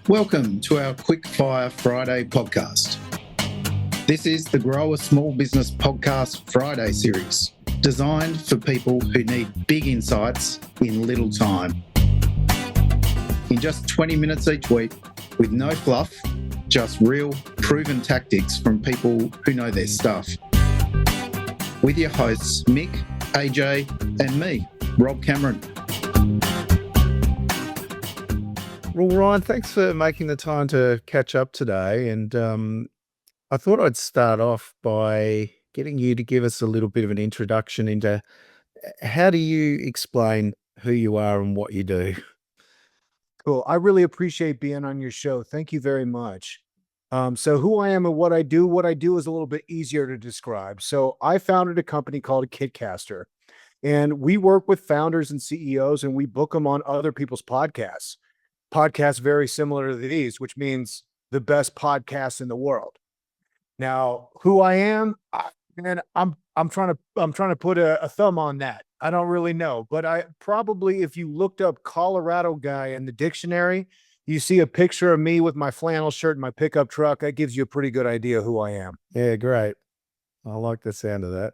Welcome to our Quick Fire Friday podcast. This is the Grow a Small Business Podcast Friday series, designed for people who need big insights in little time. In just 20 minutes each week, with no fluff, just real, proven tactics from people who know their stuff. With your hosts, Mick, AJ, and me, Rob Cameron. Well, Ryan, thanks for making the time to catch up today. And I thought I'd start off by getting you to give us a little bit of an introduction into how do you explain who you are and what you do? Cool. I really appreciate being on your show. Thank you very much. So who I am and what I do is a little bit easier to describe. So I founded a company called Kitcaster, and we work with founders and CEOs, and we book them on other people's podcasts. Podcasts very similar to these, which means the best podcasts in the world. Now, who I am, I'm trying to put a thumb on that. I don't really know, but I probably, if you looked up Colorado guy in the dictionary, you see a picture of me with my flannel shirt and my pickup truck. That gives you a pretty good idea who I am. Yeah, great. I like the sound of that.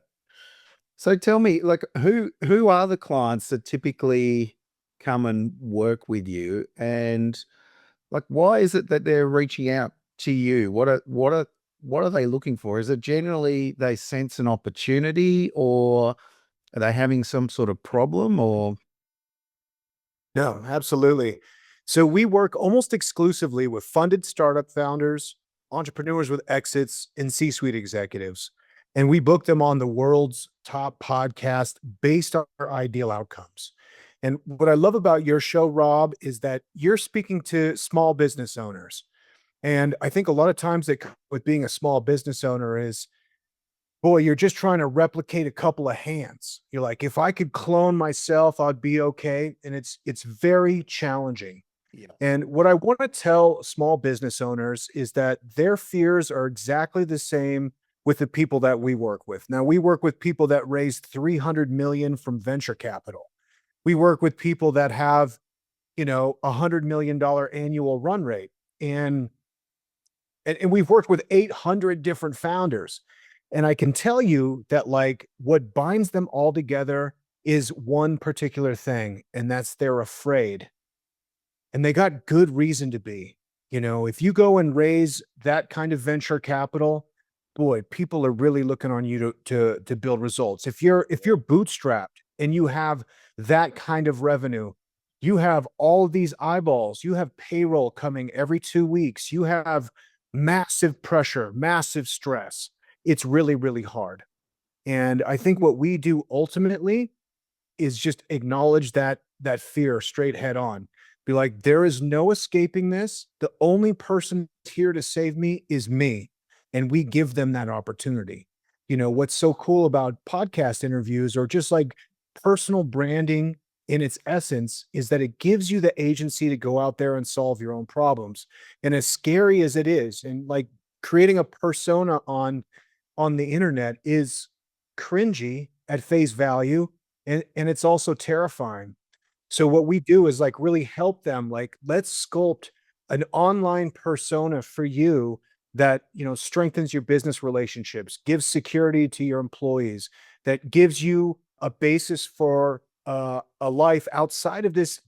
So tell me, like, who are the clients that typically come and work with you, and like, why is it that they're reaching out to you? What are they looking for? Is it generally they sense an opportunity, or are they having some sort of problem, or? No, absolutely. So we work almost exclusively with funded startup founders, entrepreneurs with exits, and C-suite executives. And we book them on the world's top podcast based on our ideal outcomes. And what I love about your show, Rob, is that you're speaking to small business owners. And I think a lot of times that with being a small business owner is, boy, you're just trying to replicate a couple of hands. You're like, if I could clone myself, I'd be okay. And it's very challenging. Yeah. And what I want to tell small business owners is that their fears are exactly the same with the people that we work with. Now, we work with people that raised 300 million from venture capital. We work with people that have, $100 million annual run rate. And we've worked with 800 different founders. And I can tell you that, like, what binds them all together is one particular thing, and that's they're afraid. And they got good reason to be. If you go and raise that kind of venture capital, boy, people are really looking on you to build results. If you're bootstrapped and you have that kind of revenue, you have all of these eyeballs, you have payroll coming every 2 weeks, you have massive pressure, massive stress. It's really, really hard. And I think what we do ultimately is just acknowledge that fear straight head on. Be like, there is no escaping this. The only person here to save me is me. And we give them that opportunity. What's so cool about podcast interviews or just like personal branding in its essence is that it gives you the agency to go out there and solve your own problems. And as scary as it is, and like creating a persona on the internet is cringy at face value, and it's also terrifying. So what we do is like really help them, like, let's sculpt an online persona for you that, strengthens your business relationships, gives security to your employees, that gives you a basis for a life outside of this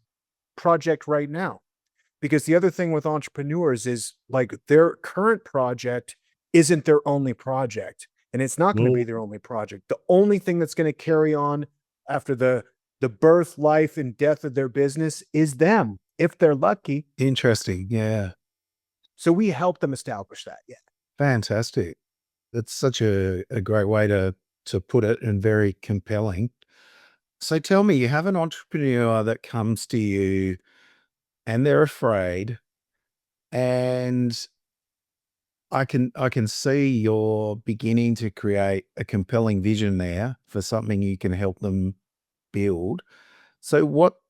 project right now. Because the other thing with entrepreneurs is, like, their current project isn't their only project, and it's not going to be their only project. The only thing that's going to carry on after the birth, life, and death of their business is them, if they're lucky. Interesting. Yeah. So we help them establish that. Yeah. Fantastic. That's such a great way to put it, and very compelling. So tell me, you have an entrepreneur that comes to you and they're afraid, and I can see you're beginning to create a compelling vision there for something you can help them build. So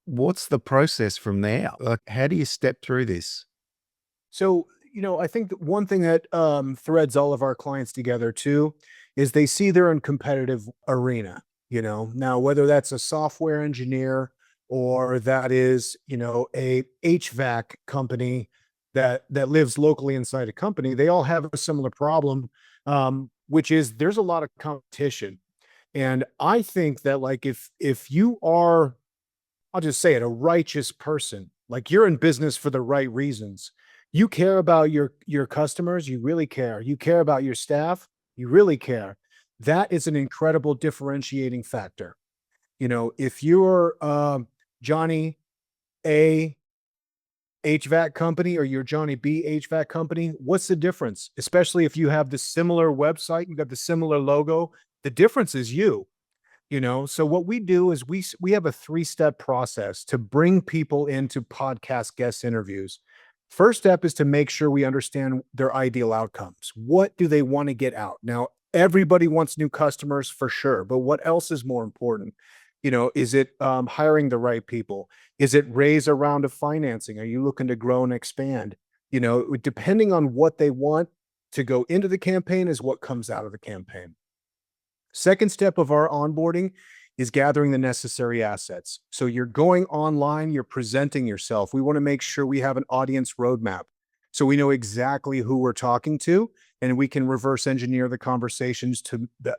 what's the process from there? Like, how do you step through this? So, I think that one thing that threads all of our clients together too is they see they're in competitive arena. Now whether that's a software engineer or that is, a HVAC company, that lives locally inside a company, they all have a similar problem, which is there's a lot of competition. And I think that like if you are, I'll just say it, a righteous person, like you're in business for the right reasons. You care about your customers, you really care. You care about your staff, you really care. That is an incredible differentiating factor. You know, if you're Johnny A HVAC company or your Johnny B HVAC company, what's the difference? Especially if you have the similar website, you got the similar logo. The difference is you. You know, so what we do is we have a 3-step process to bring people into podcast guest interviews. First step is to make sure we understand their ideal outcomes. What do they want to get out? Now, everybody wants new customers for sure, but what else is more important? You know, is it hiring the right people? Is it raise a round of financing? Are you looking to grow and expand? You know, depending on what they want to go into the campaign is what comes out of the campaign. Second step of our onboarding is gathering the necessary assets. So you're going online, you're presenting yourself. We want to make sure we have an audience roadmap so we know exactly who we're talking to and we can reverse engineer the conversations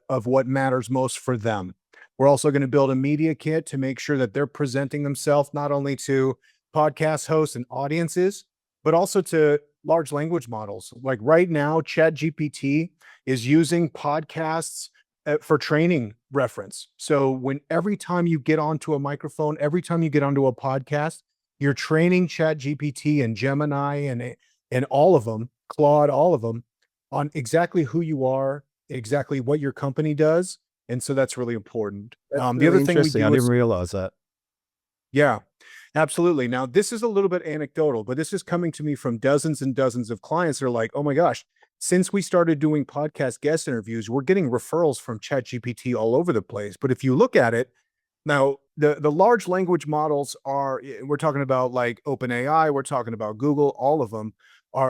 of what matters most for them. We're also going to build a media kit to make sure that they're presenting themselves not only to podcast hosts and audiences, but also to large language models. Like right now, ChatGPT is using podcasts for training reference. So every time you get onto a microphone, every time you get onto a podcast, you're training ChatGPT and Gemini and all of them, Claude, all of them, on exactly who you are, exactly what your company does, and so that's really important. That's The really other thing we interesting. I do didn't is realize that. yeah, absolutely. Now, this is a little bit anecdotal, but this is coming to me from dozens and dozens of clients that are like, oh my gosh, since we started doing podcast guest interviews, we're getting referrals from ChatGPT all over the place. But if you look at it, now the large language models are, we're talking about like OpenAI, we're talking about Google, all of them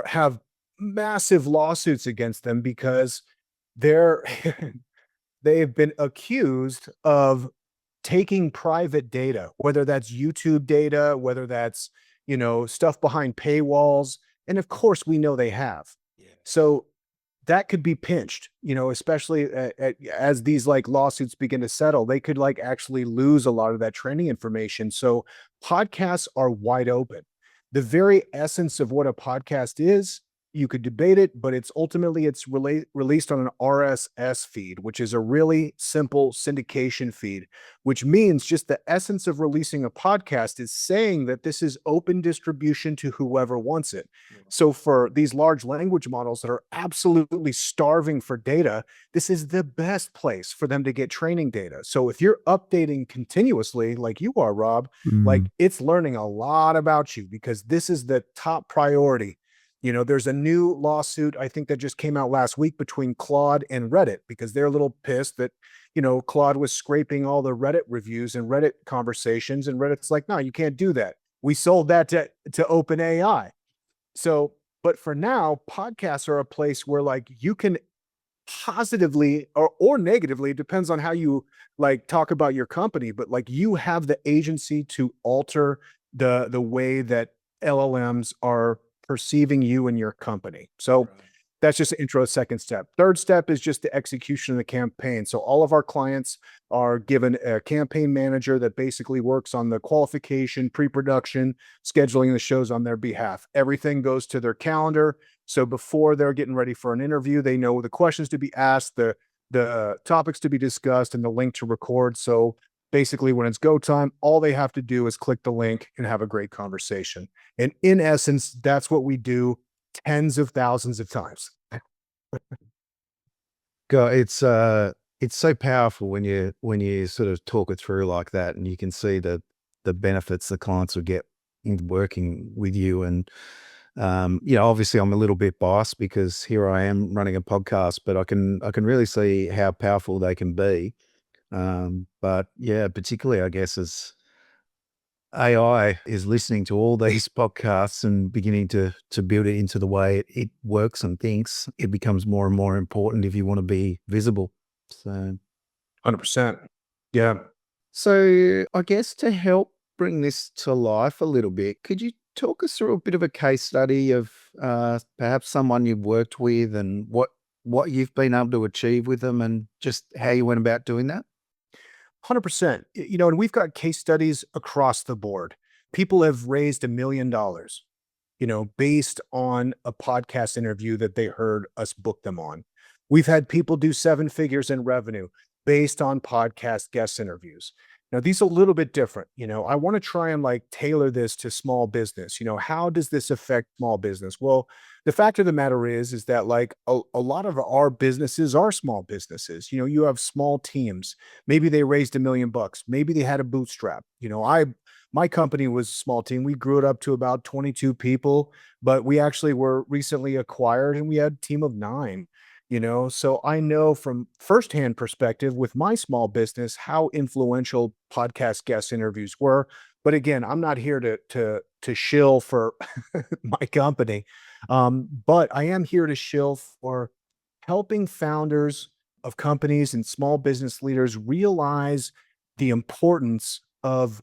have massive lawsuits against them because they're they've been accused of taking private data, whether that's YouTube data, whether that's, you know, stuff behind paywalls. And of course, we know they have. So that could be pinched, you know, especially as these like lawsuits begin to settle, they could like actually lose a lot of that training information. So podcasts are wide open. The very essence of what a podcast is, you could debate it, but it's ultimately released on an RSS feed, which is a really simple syndication feed, which means just the essence of releasing a podcast is saying that this is open distribution to whoever wants it. So for these large language models that are absolutely starving for data, this is the best place for them to get training data. So if you're updating continuously, like you are, Rob, like it's learning a lot about you because this is the top priority. You know, there's a new lawsuit, I think that just came out last week between Claude and Reddit because they're a little pissed that, you know, Claude was scraping all the Reddit reviews and Reddit conversations. And Reddit's like, no, you can't do that. We sold that to OpenAI. So, but for now, podcasts are a place where like you can positively or negatively, it depends on how you like talk about your company, but like you have the agency to alter the way that LLMs are perceiving you and your company. So that's just the intro. Second step. Third step is just the execution of the campaign. So all of our clients are given a campaign manager that basically works on the qualification, pre-production, scheduling the shows on their behalf. Everything goes to their calendar. So before they're getting ready for an interview, they know the questions to be asked, the topics to be discussed, and the link to record. So basically, when it's go time, all they have to do is click the link and have a great conversation. And in essence, that's what we do tens of thousands of times. God, it's so powerful when you sort of talk it through like that, and you can see the benefits the clients will get in working with you. And you know, obviously, I'm a little bit biased because here I am running a podcast, but I can really see how powerful they can be. But yeah, particularly, I guess, as AI is listening to all these podcasts and beginning to build it into the way it works and thinks, it becomes more and more important if you want to be visible. So 100%. Yeah. So I guess to help bring this to life a little bit, could you talk us through a bit of a case study of perhaps someone you've worked with and what you've been able to achieve with them and just how you went about doing that? 100%. And we've got case studies across the board. People have raised $1 million, based on a podcast interview that they heard us book them on. We've had people do 7 figures in revenue based on podcast guest interviews. Now, these are a little bit different. I want to try and tailor this to small business. How does this affect small business? Well, the fact of the matter is that a lot of our businesses are small businesses. You have small teams. Maybe they raised $1 million. Maybe they had a bootstrap. My company was a small team. We grew it up to about 22 people, but we actually were recently acquired and we had a team of 9. So I know from firsthand perspective with my small business how influential podcast guest interviews were. But again, I'm not here to shill for my company, but I am here to shill for helping founders of companies and small business leaders realize the importance of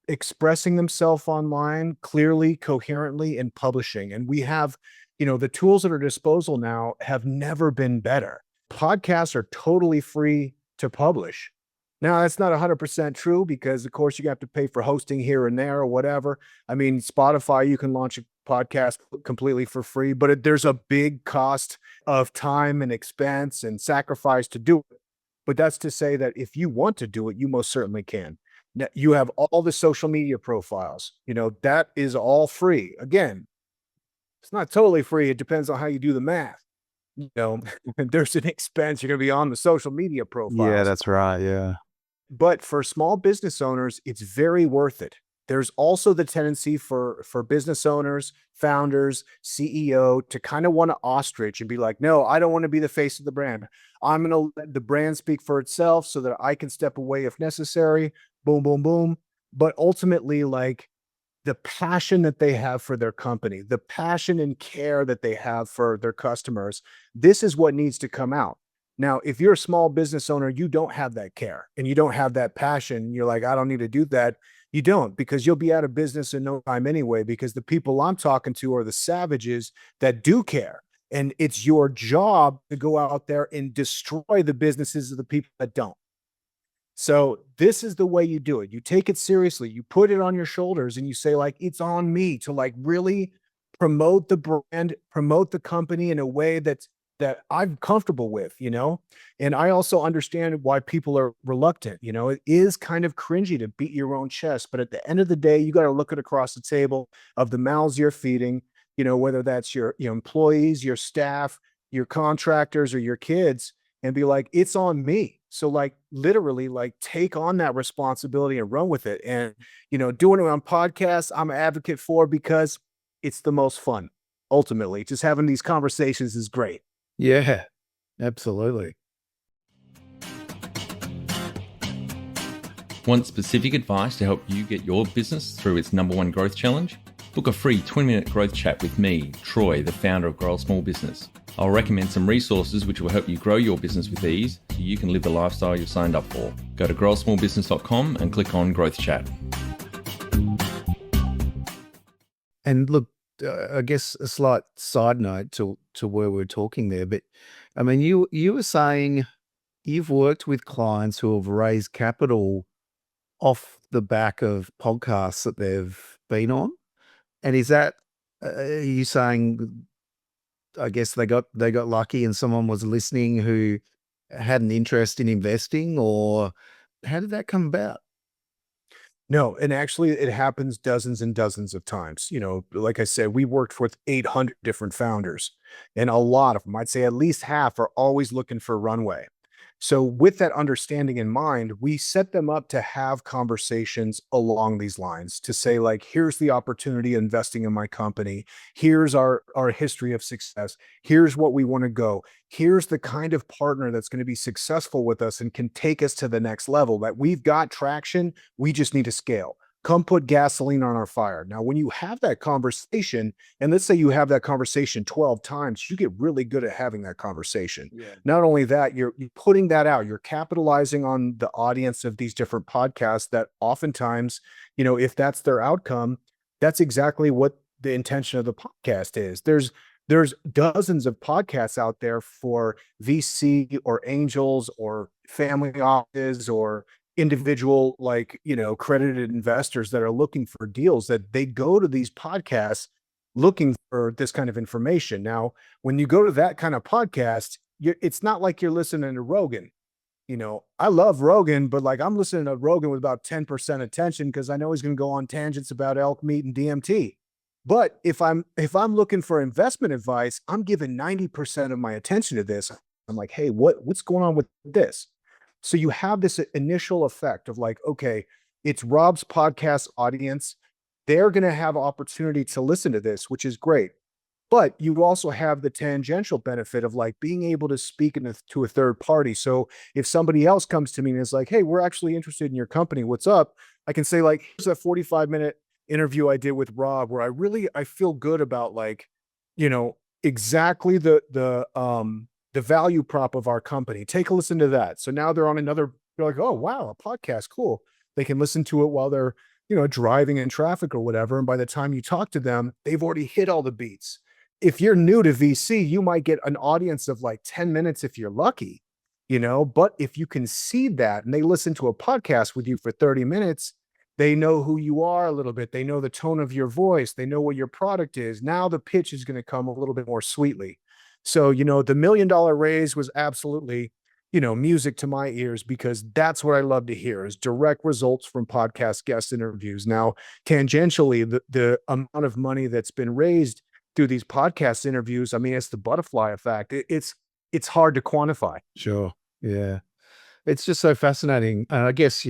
expressing themselves online clearly, coherently, and publishing. And we have, the tools at our disposal now have never been better. Podcasts are totally free to publish. Now, that's not 100% true because, of course, you have to pay for hosting here and there or whatever. I mean, Spotify, you can launch a podcast completely for free, but there's a big cost of time and expense and sacrifice to do it. But that's to say that if you want to do it, you most certainly can. Now, you have all the social media profiles, that is all free. Again, it's not totally free. It depends on how you do the math. There's an expense. You're going to be on the social media profiles. Yeah, that's right. Yeah. But for small business owners, it's very worth it. There's also the tendency for business owners, founders, CEO to kind of want to ostrich and be like, no, I don't want to be the face of the brand. I'm going to let the brand speak for itself so that I can step away if necessary. Boom, boom, boom. But ultimately, the passion that they have for their company, the passion and care that they have for their customers, this is what needs to come out. Now, if you're a small business owner, you don't have that care and you don't have that passion. You're like, I don't need to do that. You don't, because you'll be out of business in no time anyway, because the people I'm talking to are the savages that do care. And it's your job to go out there and destroy the businesses of the people that don't. So this is the way you do it. You take it seriously. You put it on your shoulders and you say, it's on me to really promote the brand, promote the company in a way that I'm comfortable with, And I also understand why people are reluctant. It is kind of cringy to beat your own chest, but at the end of the day, you got to look at across the table of the mouths you're feeding, whether that's your employees, your staff, your contractors, or your kids, and be like, it's on me. So literally take on that responsibility and run with it. And, doing it on podcasts, I'm an advocate for because it's the most fun. Ultimately, just having these conversations is great. Yeah, absolutely. Want specific advice to help you get your business through its #1 growth challenge? Book a free 20-minute growth chat with me, Troy, the founder of Grow a Small Business. I'll recommend some resources which will help you grow your business with ease so you can live the lifestyle you've signed up for. Go to growasmallbusiness.com and click on Growth Chat. And look, I guess a slight side note to where we're talking there, but I mean, you were saying you've worked with clients who have raised capital off the back of podcasts that they've been on. And is that, are you saying, I guess they got lucky and someone was listening who had an interest in investing, or how did that come about? No, and actually it happens dozens and dozens of times. Like I said, we worked with 800 different founders, and a lot of them, I'd say at least half, are always looking for runway. So with that understanding in mind, we set them up to have conversations along these lines to say, here's the opportunity of investing in my company. Here's our history of success. Here's what we want to go. Here's the kind of partner that's going to be successful with us and can take us to the next level. That we've got traction. We just need to scale. Come put gasoline on our fire. Now, when you have that conversation, and let's say you have that conversation 12 times, you get really good at having that conversation. Yeah. Not only that, you're putting that out, you're capitalizing on the audience of these different podcasts that oftentimes, if that's their outcome, that's exactly what the intention of the podcast is. There's dozens of podcasts out there for VC or angels or family offices or individual, like, credited investors that are looking for deals, that they go to these podcasts looking for this kind of information. Now, when you go to that kind of podcast, it's not like you're listening to Rogan. I love Rogan, but like I'm listening to Rogan with about 10% attention because I know he's going to go on tangents about elk meat and DMT. But if I'm looking for investment advice, I'm giving 90% of my attention to this. I'm like, hey, what's going on with this? So you have this initial effect of like, okay, it's Rob's podcast audience. They're going to have opportunity to listen to this, which is great. But you also have the tangential benefit of like being able to speak to a third party. So if somebody else comes to me and is like, hey, we're actually interested in your company, what's up? I can say like, here's a 45-minute interview I did with Rob where I feel good about like, exactly the value prop of our company. Take a listen to that. So now they're like, oh wow, a podcast, cool. They can listen to it while they're, driving in traffic or whatever. And by the time you talk to them, they've already hit all the beats. If you're new to VC, you might get an audience of like 10 minutes if you're lucky, but if you can see that and they listen to a podcast with you for 30 minutes, they know who you are a little bit. They know the tone of your voice. They know what your product is. Now the pitch is going to come a little bit more sweetly. So, the $1 million raise was absolutely, music to my ears, because that's what I love to hear is direct results from podcast guest interviews. Now, tangentially, the amount of money that's been raised through these podcast interviews, I mean, it's the butterfly effect. It's hard to quantify. Sure. Yeah. It's just so fascinating. And I guess,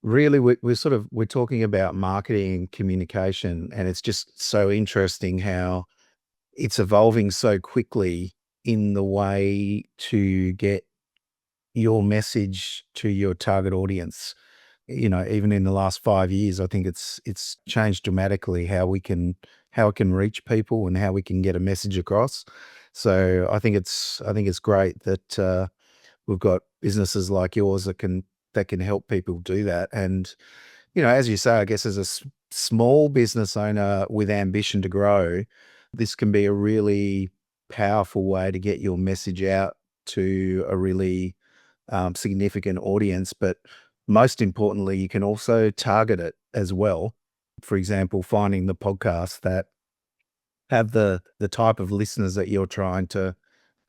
really we're talking about marketing and communication, and it's just so interesting how it's evolving so quickly in the way to get your message to your target audience. Even in the last 5 years, I think it's changed dramatically how it can reach people and how we can get a message across. So I think it's great that we've got businesses like yours that can help people do that. And as you say, I guess as a small business owner with ambition to grow, this can be a really powerful way to get your message out to a really significant audience. But most importantly, you can also target it as well. For example, finding the podcasts that have the type of listeners that you're trying to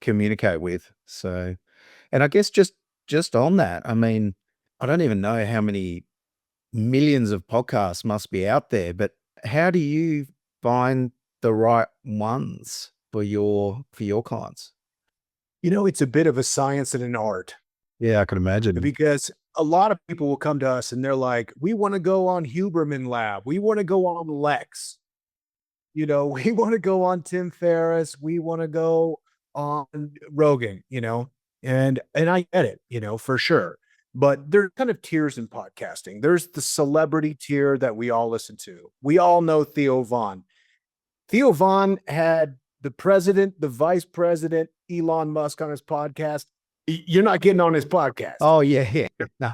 communicate with. So, and I guess just on that, I mean, I don't even know how many millions of podcasts must be out there, but how do you find the right ones for your clients? It's a bit of a science and an art, Yeah, I can imagine. because a lot of people will come to us and they're like, we want to go on Huberman Lab. We want to go on Lex. We want to go on Tim Ferriss. We want to go on Rogan, and I get it, for sure. But there's kind of tiers in podcasting. There's the celebrity tier that we all listen to. We all know Theo Vaughn. Theo Vaughn had the president, the vice president, Elon Musk on his podcast. You're not getting on his podcast. Oh yeah. No.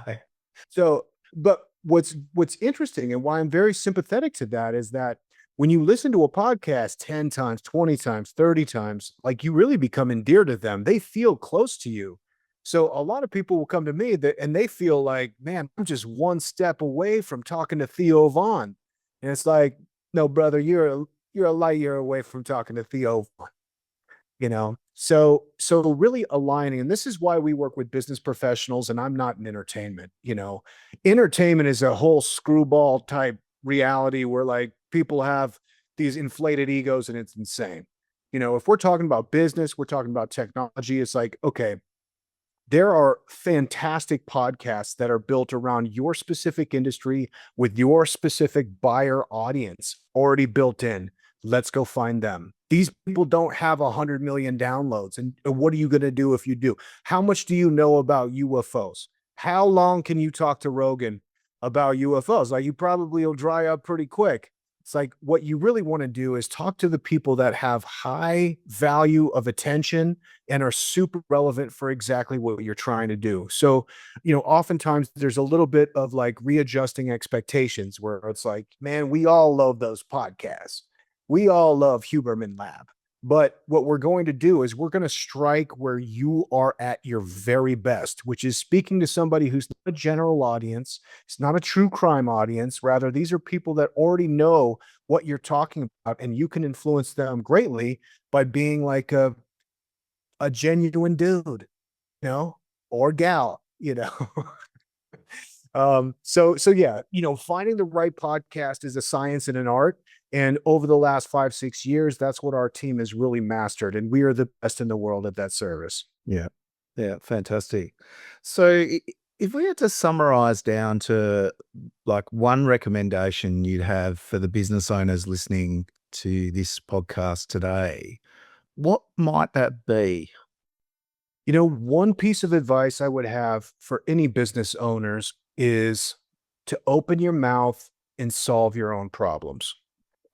So, but what's interesting and why I'm very sympathetic to that is that when you listen to a podcast 10 times, 20 times, 30 times, like you really become endeared to them. They feel close to you. So a lot of people will come to me and they feel like, man, I'm just one step away from talking to Theo Vaughn. And it's like, no, brother, you're a light year away from talking to Theo Vaughn. So really aligning, and this is why we work with business professionals, and I'm not in entertainment. Entertainment is a whole screwball type reality where like people have these inflated egos and it's insane. If we're talking about business, we're talking about technology, it's like, okay, there are fantastic podcasts that are built around your specific industry with your specific buyer audience already built in. Let's go find them. These people don't have 100 million downloads. And what are you going to do if you do? How much do you know about UFOs? How long can you talk to Rogan about UFOs? Like, you probably will dry up pretty quick. It's like what you really want to do is talk to the people that have high value of attention and are super relevant for exactly what you're trying to do. So, oftentimes there's a little bit of like readjusting expectations where it's like, man, we all love those podcasts. We all love Huberman Lab. But what we're going to do is we're going to strike where you are at your very best, which is speaking to somebody who's not a general audience. It's not a true crime audience. Rather, these are people that already know what you're talking about, and you can influence them greatly by being like a genuine dude, or gal, so yeah, finding the right podcast is a science and an art. And over the last 5-6 years, that's what our team has really mastered. And we are the best in the world at that service. Yeah. Yeah. Fantastic. So if we had to summarize down to like one recommendation you'd have for the business owners listening to this podcast today, what might that be? One piece of advice I would have for any business owners is to open your mouth and solve your own problems.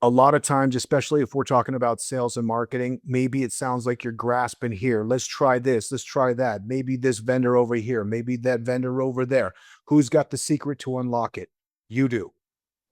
A lot of times, especially if we're talking about sales and marketing, maybe it sounds like you're grasping here. Let's try this. Let's try that. Maybe this vendor over here. Maybe that vendor over there. Who's got the secret to unlock it? You do.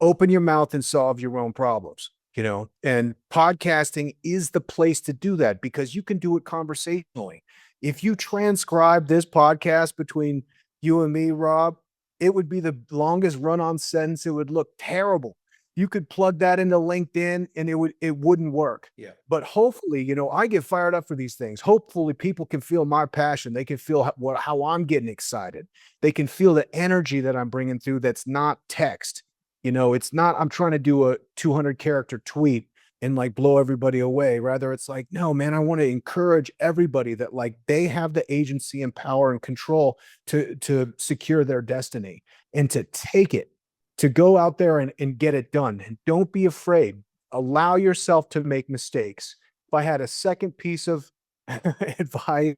Open your mouth and solve your own problems, and podcasting is the place to do that because you can do it conversationally. If you transcribe this podcast between you and me, Rob, it would be the longest run-on sentence. It would look terrible. You could plug that into LinkedIn and it wouldn't work. Yeah. But hopefully, I get fired up for these things. Hopefully people can feel my passion. They can feel how I'm getting excited. They can feel the energy that I'm bringing through. That's not text. It's not, I'm trying to do a 200 character tweet and like blow everybody away. Rather, it's like, no, man, I want to encourage everybody that like they have the agency and power and control to secure their destiny and to take it, to go out there and get it done. And don't be afraid. Allow yourself to make mistakes. If I had a second piece of advice,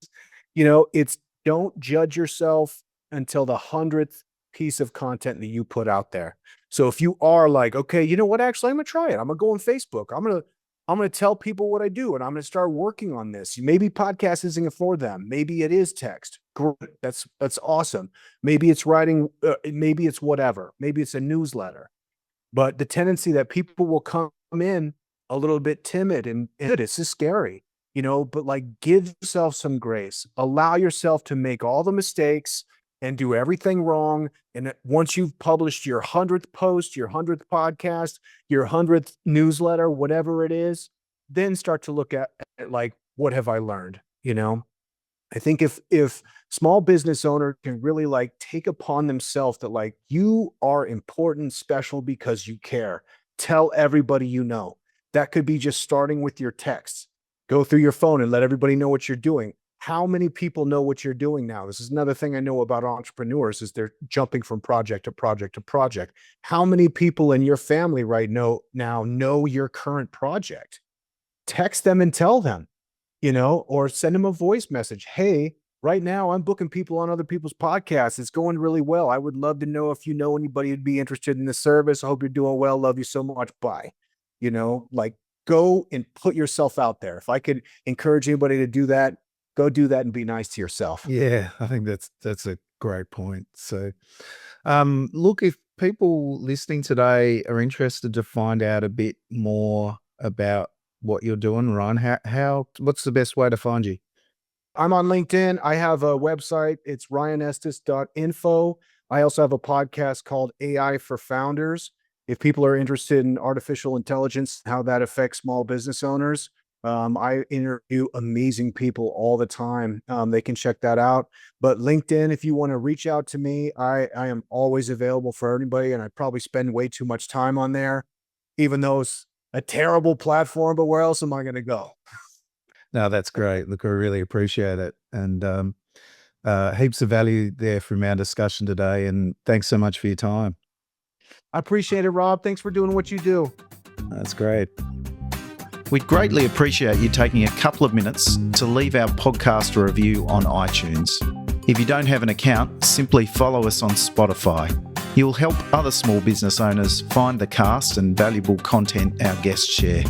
it's don't judge yourself until the 100th piece of content that you put out there. So if you are like, okay, you know what, actually, I'm gonna try it. I'm gonna go on Facebook. I'm gonna tell people what I do, and I'm gonna start working on this. Maybe podcast isn't for them. Maybe it is text. Great. That's awesome. Maybe it's writing. Maybe it's whatever. Maybe it's a newsletter. But the tendency that people will come in a little bit timid and this is scary, But like, give yourself some grace. Allow yourself to make all the mistakes and do everything wrong. And once you've published your 100th post, your 100th podcast, your 100th newsletter, whatever it is, then start to look at like, what have I learned? I think if small business owner can really like take upon themselves that like you are important, special because you care. Tell everybody That could be just starting with your texts. Go through your phone and let everybody know what you're doing. How many people know what you're doing now? This is another thing I know about entrepreneurs is they're jumping from project to project to project. How many people in your family right now know your current project? Text them and tell them, or send them a voice message. Hey, right now I'm booking people on other people's podcasts. It's going really well. I would love to know if you know anybody who'd be interested in the service. I hope you're doing well. Love you so much. Bye. Like go and put yourself out there. If I could encourage anybody to do that, go do that and be nice to yourself. Yeah, I think that's a great point. So, look, if people listening today are interested to find out a bit more about what you're doing, Ryan, what's the best way to find you? I'm on LinkedIn. I have a website. It's ryanestes.info. I also have a podcast called AI for Founders. If people are interested in artificial intelligence, how that affects small business owners, I interview amazing people all the time. They can check that out. But LinkedIn, if you want to reach out to me, I am always available for anybody. And I probably spend way too much time on there, even though it's a terrible platform. But where else am I going to go? No, that's great. Look, I really appreciate it. And heaps of value there from our discussion today. And thanks so much for your time. I appreciate it, Rob. Thanks for doing what you do. That's great. We'd greatly appreciate you taking a couple of minutes to leave our podcast a review on iTunes. If you don't have an account, simply follow us on Spotify. You'll help other small business owners find the cast and valuable content our guests share.